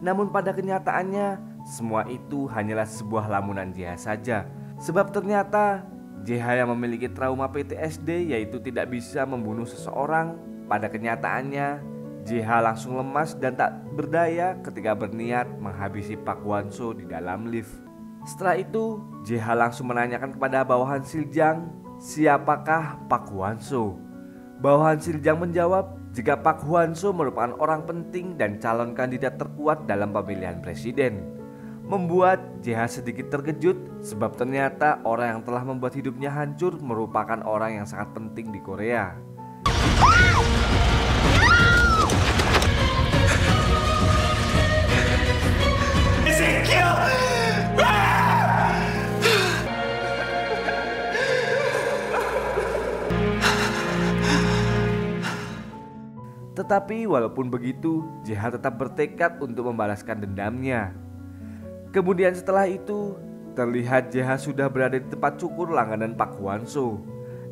Namun pada kenyataannya semua itu hanyalah sebuah lamunan JH saja. Sebab ternyata JH yang memiliki trauma PTSD yaitu tidak bisa membunuh seseorang. Pada kenyataannya JH langsung lemas dan tak berdaya ketika berniat menghabisi Pak Hwanso di dalam lift. Setelah itu JH langsung menanyakan kepada bawahan Siljang, siapakah Pak Hwanso? Bawahan Siljang menjawab jika Pak Hwanso merupakan orang penting dan calon kandidat terkuat dalam pemilihan presiden. Membuat JH sedikit terkejut sebab ternyata orang yang telah membuat hidupnya hancur merupakan orang yang sangat penting di Korea. Tetapi walaupun begitu, JH tetap bertekad untuk membalaskan dendamnya. Kemudian setelah itu, terlihat JH sudah berada di tempat cukur langganan Pak Hwanso,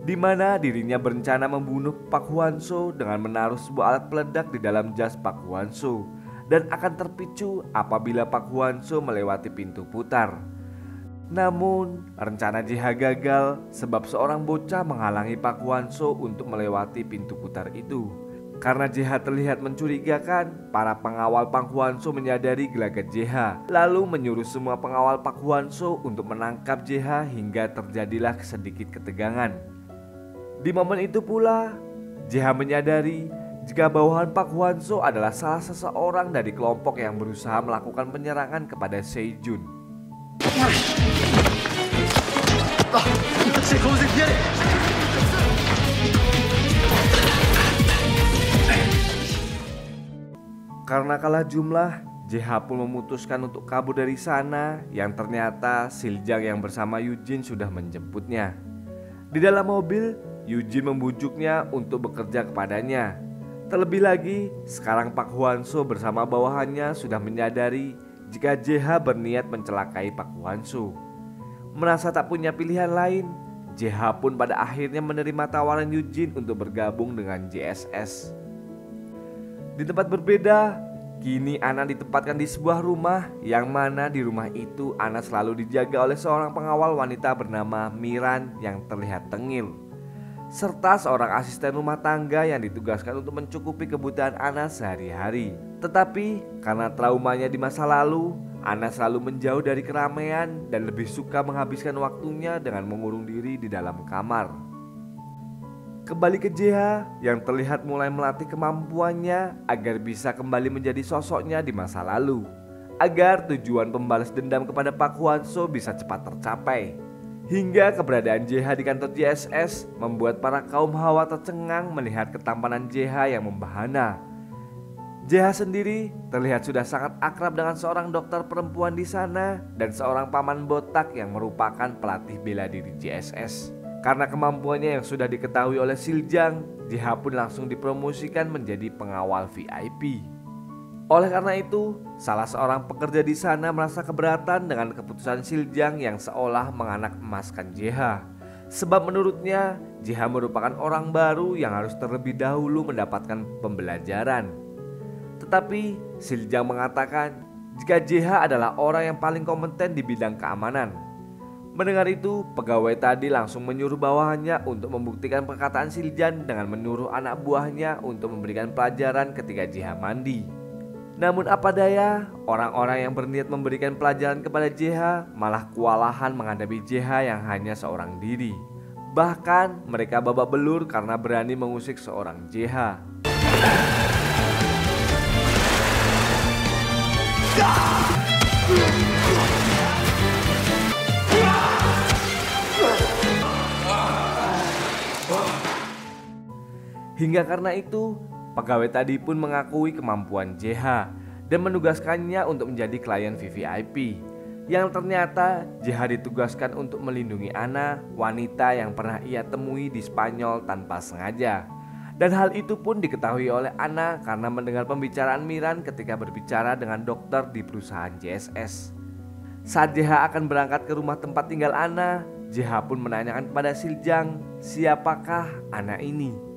di mana dirinya berencana membunuh Pak Hwanso dengan menaruh sebuah alat peledak di dalam jas Pak Hwanso dan akan terpicu apabila Pak Hwanso melewati pintu putar. Namun, rencana JH gagal sebab seorang bocah menghalangi Pak Hwanso untuk melewati pintu putar itu. Karena JH terlihat mencurigakan, para pengawal Pak Hwanso menyadari gelagat JH, lalu menyuruh semua pengawal Pak Hwanso untuk menangkap JH hingga terjadilah sedikit ketegangan. Di momen itu pula, JH menyadari jika bawahan Pak Hwanso adalah salah seseorang dari kelompok yang berusaha melakukan penyerangan kepada Sejun. Karena kalah jumlah, JH pun memutuskan untuk kabur dari sana, yang ternyata Siljang yang bersama Eugene sudah menjemputnya. Di dalam mobil, Eugene membujuknya untuk bekerja kepadanya. Terlebih lagi, sekarang Pak Hwanso bersama bawahannya sudah menyadari jika JH berniat mencelakai Pak Hwanso. Merasa tak punya pilihan lain, JH pun pada akhirnya menerima tawaran Eugene untuk bergabung dengan JSS. Di tempat berbeda, kini Ana ditempatkan di sebuah rumah, yang mana di rumah itu Ana selalu dijaga oleh seorang pengawal wanita bernama Miran yang terlihat tengil, serta seorang asisten rumah tangga yang ditugaskan untuk mencukupi kebutuhan Ana sehari-hari. Tetapi karena traumanya di masa lalu, Ana selalu menjauh dari keramaian dan lebih suka menghabiskan waktunya dengan mengurung diri di dalam kamar. Kembali ke JH yang terlihat mulai melatih kemampuannya agar bisa kembali menjadi sosoknya di masa lalu, agar tujuan pembalas dendam kepada Pak Hwanso bisa cepat tercapai. Hingga keberadaan JH di kantor JSS membuat para kaum hawa tercengang melihat ketampanan JH yang membahana. JH sendiri terlihat sudah sangat akrab dengan seorang dokter perempuan di sana dan seorang paman botak yang merupakan pelatih bela diri JSS. Karena kemampuannya yang sudah diketahui oleh Siljang, JH pun langsung dipromosikan menjadi pengawal VIP. Oleh karena itu, salah seorang pekerja di sana merasa keberatan dengan keputusan Siljang yang seolah menganak emaskan JH. Sebab menurutnya, JH merupakan orang baru yang harus terlebih dahulu mendapatkan pembelajaran. Tetapi Siljang mengatakan jika JH adalah orang yang paling kompeten di bidang keamanan. Mendengar itu, pegawai tadi langsung menyuruh bawahannya untuk membuktikan perkataan Siljang dengan menyuruh anak buahnya untuk memberikan pelajaran ketika JH mandi. Namun apa daya, orang-orang yang berniat memberikan pelajaran kepada JH malah kewalahan menghadapi JH yang hanya seorang diri. Bahkan mereka babak belur karena berani mengusik seorang JH. Hingga karena itu, pegawai tadi pun mengakui kemampuan JH dan menugaskannya untuk menjadi klien VVIP. Yang ternyata JH ditugaskan untuk melindungi Ana, wanita yang pernah ia temui di Spanyol tanpa sengaja. Dan hal itu pun diketahui oleh Ana karena mendengar pembicaraan Miran ketika berbicara dengan dokter di perusahaan JSS. Saat JH akan berangkat ke rumah tempat tinggal Ana, JH pun menanyakan kepada Siljang, siapakah Ana ini?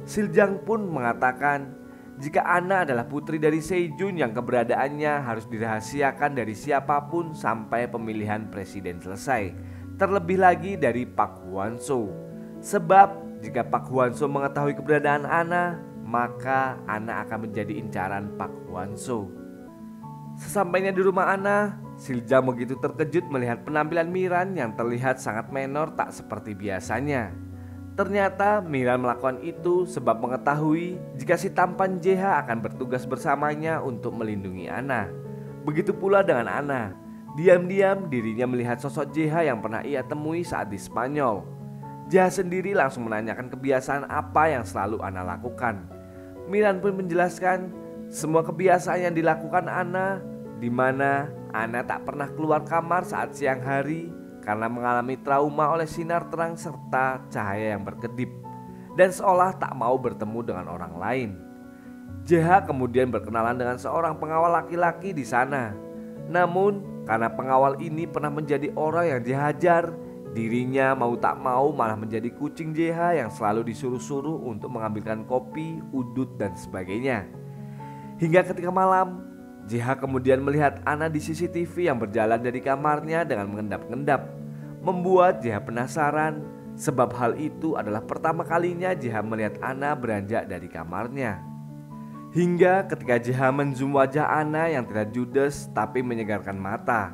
Siljang pun mengatakan jika Anna adalah putri dari Sejun yang keberadaannya harus dirahasiakan dari siapapun sampai pemilihan presiden selesai, terlebih lagi dari Pak Hwang-soo. Sebab jika Pak Hwang-soo mengetahui keberadaan Anna, maka Anna akan menjadi incaran Pak Hwang-soo. Sesampainya di rumah Anna, Siljang begitu terkejut melihat penampilan Miran yang terlihat sangat menor tak seperti biasanya. Ternyata Miran melakukan itu sebab mengetahui jika si tampan JH akan bertugas bersamanya untuk melindungi Anna. Begitu pula dengan Anna. Diam-diam dirinya melihat sosok JH yang pernah ia temui saat di Spanyol. JH sendiri langsung menanyakan kebiasaan apa yang selalu Anna lakukan. Miran pun menjelaskan semua kebiasaan yang dilakukan Anna, di mana Anna tak pernah keluar kamar saat siang hari karena mengalami trauma oleh sinar terang serta cahaya yang berkedip, dan seolah tak mau bertemu dengan orang lain. JH kemudian berkenalan dengan seorang pengawal laki-laki di sana. Namun karena pengawal ini pernah menjadi orang yang dihajar, dirinya mau tak mau malah menjadi kucing JH yang selalu disuruh-suruh untuk mengambilkan kopi, udut dan sebagainya. Hingga ketika malam, JH kemudian melihat Anna di CCTV yang berjalan dari kamarnya dengan mengendap-endap. Membuat JH penasaran, sebab hal itu adalah pertama kalinya JH melihat Anna beranjak dari kamarnya. Hingga ketika JH menzoom wajah Anna yang tidak judes tapi menyegarkan mata.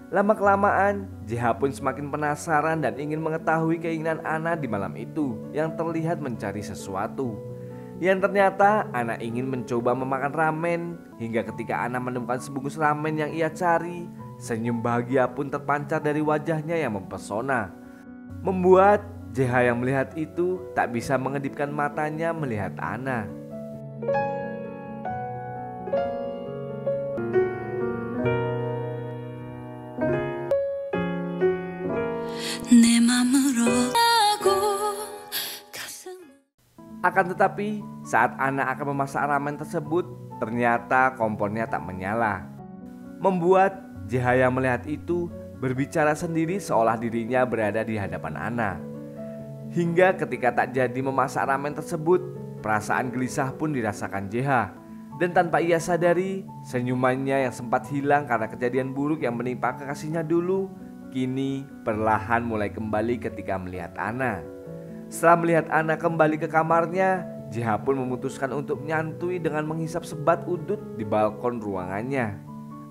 Lama-kelamaan JH pun semakin penasaran dan ingin mengetahui keinginan Anna di malam itu yang terlihat mencari sesuatu. Yang ternyata Anna ingin mencoba memakan ramen. Hingga ketika Anna menemukan sebungkus ramen yang ia cari, senyum bahagia pun terpancar dari wajahnya yang mempesona. Membuat JH yang melihat itu tak bisa mengedipkan matanya melihat Anna. Akan tetapi saat Anna akan memasak ramen tersebut, ternyata kompornya tak menyala. Membuat JH yang melihat itu berbicara sendiri seolah dirinya berada di hadapan Anna. Hingga ketika tak jadi memasak ramen tersebut, perasaan gelisah pun dirasakan JH. Dan tanpa ia sadari, senyumannya yang sempat hilang karena kejadian buruk yang menimpa kekasihnya dulu, kini perlahan mulai kembali ketika melihat Anna. Setelah melihat Anna kembali ke kamarnya, JH pun memutuskan untuk menyantui dengan menghisap sebat udut di balkon ruangannya.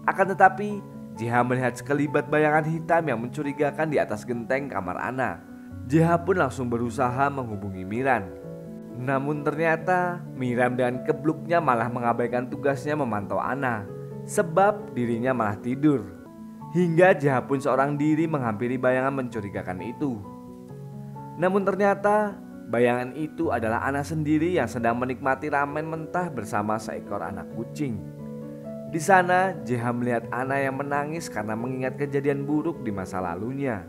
Akan tetapi JH melihat sekelibat bayangan hitam yang mencurigakan di atas genteng kamar Anna. JH pun langsung berusaha menghubungi Miran. Namun ternyata Miran dengan kebluknya malah mengabaikan tugasnya memantau Anna, sebab dirinya malah tidur. Hingga JH pun seorang diri menghampiri bayangan mencurigakan itu. Namun ternyata bayangan itu adalah Anna sendiri yang sedang menikmati ramen mentah bersama seekor anak kucing. Di sana JH melihat Anna yang menangis karena mengingat kejadian buruk di masa lalunya.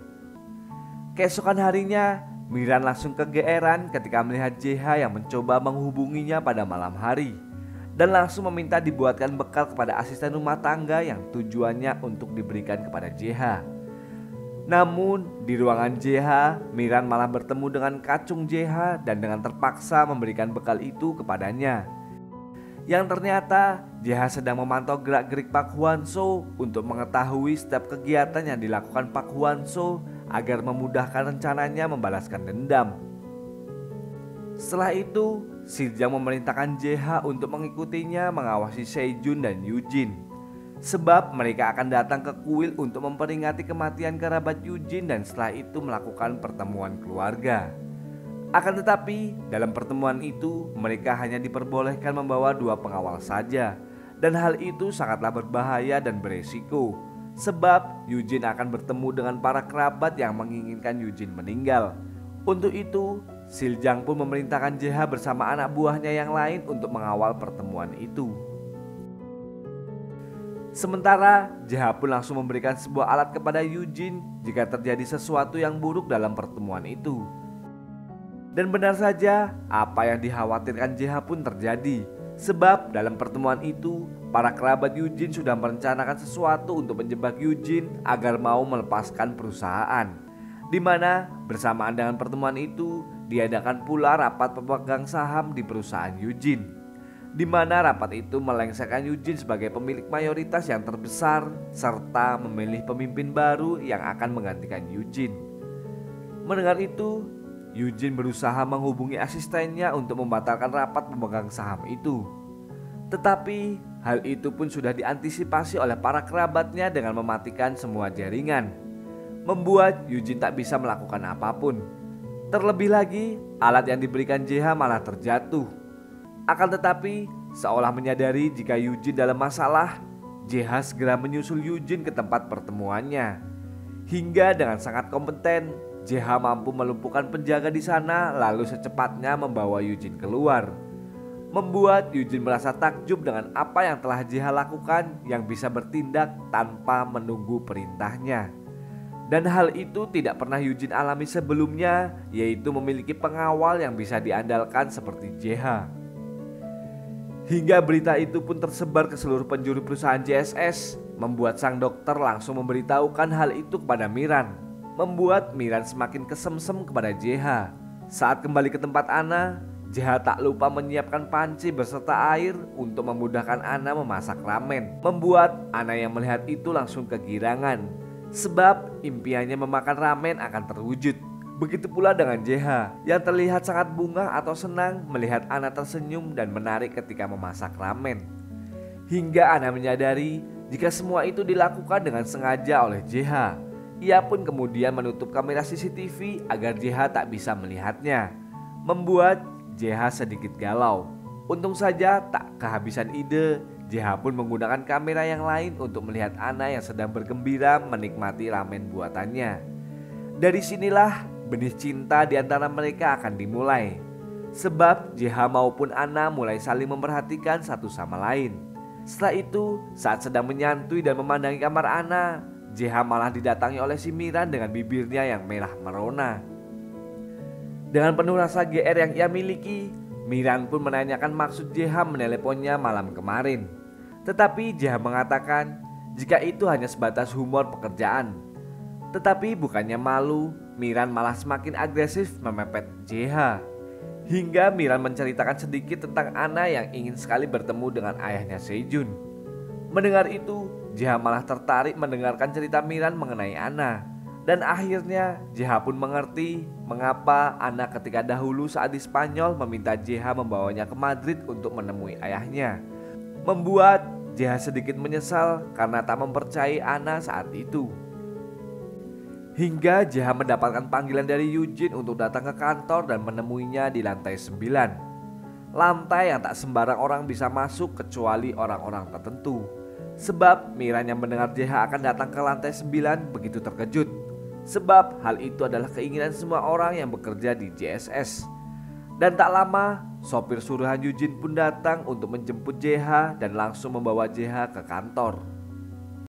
Keesokan harinya Miran langsung kegeeran ketika melihat JH yang mencoba menghubunginya pada malam hari, dan langsung meminta dibuatkan bekal kepada asisten rumah tangga yang tujuannya untuk diberikan kepada JH. Namun di ruangan JH, Miran malah bertemu dengan kacung JH dan dengan terpaksa memberikan bekal itu kepadanya. Yang ternyata JH sedang memantau gerak-gerik Pak Hwang-soo untuk mengetahui setiap kegiatan yang dilakukan Pak Hwang-soo agar memudahkan rencananya membalaskan dendam. Setelah itu, Siljang memerintahkan JH untuk mengikutinya mengawasi Sejun dan Yujin. Sebab mereka akan datang ke kuil untuk memperingati kematian kerabat Yujin dan setelah itu melakukan pertemuan keluarga. Akan tetapi dalam pertemuan itu mereka hanya diperbolehkan membawa 2 pengawal saja. Dan hal itu sangatlah berbahaya dan beresiko. Sebab Yujin akan bertemu dengan para kerabat yang menginginkan Yujin meninggal. Untuk itu Siljang pun memerintahkan JH bersama anak buahnya yang lain untuk mengawal pertemuan itu. Sementara JH pun langsung memberikan sebuah alat kepada Yujin jika terjadi sesuatu yang buruk dalam pertemuan itu. Dan benar saja apa yang dikhawatirkan JH pun terjadi. Sebab dalam pertemuan itu para kerabat Yujin sudah merencanakan sesuatu untuk menjebak Yujin agar mau melepaskan perusahaan. Di mana bersamaan dengan pertemuan itu diadakan pula rapat pemegang saham di perusahaan Yujin. di mana rapat itu melengsarkan Eugene sebagai pemilik mayoritas yang terbesar serta memilih pemimpin baru yang akan menggantikan Eugene. Mendengar itu, Eugene berusaha menghubungi asistennya untuk membatalkan rapat pemegang saham itu. Tetapi hal itu pun sudah diantisipasi oleh para kerabatnya dengan mematikan semua jaringan, membuat Eugene tak bisa melakukan apapun. Terlebih lagi, alat yang diberikan JH malah terjatuh. Akan tetapi, seolah menyadari jika Eugene dalam masalah, JH segera menyusul Eugene ke tempat pertemuannya. Hingga dengan sangat kompeten, JH mampu melumpuhkan penjaga di sana lalu secepatnya membawa Eugene keluar. Membuat Eugene merasa takjub dengan apa yang telah JH lakukan yang bisa bertindak tanpa menunggu perintahnya. Dan hal itu tidak pernah Eugene alami sebelumnya, yaitu memiliki pengawal yang bisa diandalkan seperti JH. Hingga berita itu pun tersebar ke seluruh penjuru perusahaan JSS, membuat sang dokter langsung memberitahukan hal itu kepada Miran, membuat Miran semakin kesemsem kepada JH. Saat kembali ke tempat Anna, JH tak lupa menyiapkan panci beserta air untuk memudahkan Anna memasak ramen, membuat Anna yang melihat itu langsung kegirangan. Sebab impiannya memakan ramen akan terwujud. Begitu pula dengan JH yang terlihat sangat bunga atau senang melihat Anna tersenyum dan menarik ketika memasak ramen. Hingga Anna menyadari jika semua itu dilakukan dengan sengaja oleh JH. Ia pun kemudian menutup kamera CCTV agar JH tak bisa melihatnya, membuat JH sedikit galau. Untung saja tak kehabisan ide, JH pun menggunakan kamera yang lain untuk melihat Anna yang sedang bergembira menikmati ramen buatannya. Dari sinilah benih cinta di antara mereka akan dimulai. Sebab JH maupun Anna mulai saling memperhatikan satu sama lain. Setelah itu, saat sedang menyantui dan memandangi kamar Anna, JH malah didatangi oleh si Miran dengan bibirnya yang merah merona. Dengan penuh rasa GR yang ia miliki, Miran pun menanyakan maksud JH meneleponnya malam kemarin. Tetapi JH mengatakan jika itu hanya sebatas humor pekerjaan. Tetapi bukannya malu, Miran malah semakin agresif memepet JH. Hingga Miran menceritakan sedikit tentang Anna yang ingin sekali bertemu dengan ayahnya Sejun. Mendengar itu, JH malah tertarik mendengarkan cerita Miran mengenai Anna. Dan akhirnya JH pun mengerti mengapa Anna ketika dahulu saat di Spanyol meminta JH membawanya ke Madrid untuk menemui ayahnya. Membuat JH sedikit menyesal karena tak mempercayai Anna saat itu. Hingga JH mendapatkan panggilan dari Eugene untuk datang ke kantor dan menemuinya di lantai 9. Lantai yang tak sembarang orang bisa masuk kecuali orang-orang tertentu. Sebab Miran yang mendengar JH akan datang ke lantai 9 begitu terkejut. Sebab hal itu adalah keinginan semua orang yang bekerja di JSS. Dan tak lama, sopir suruhan Eugene pun datang untuk menjemput JH dan langsung membawa JH ke kantor.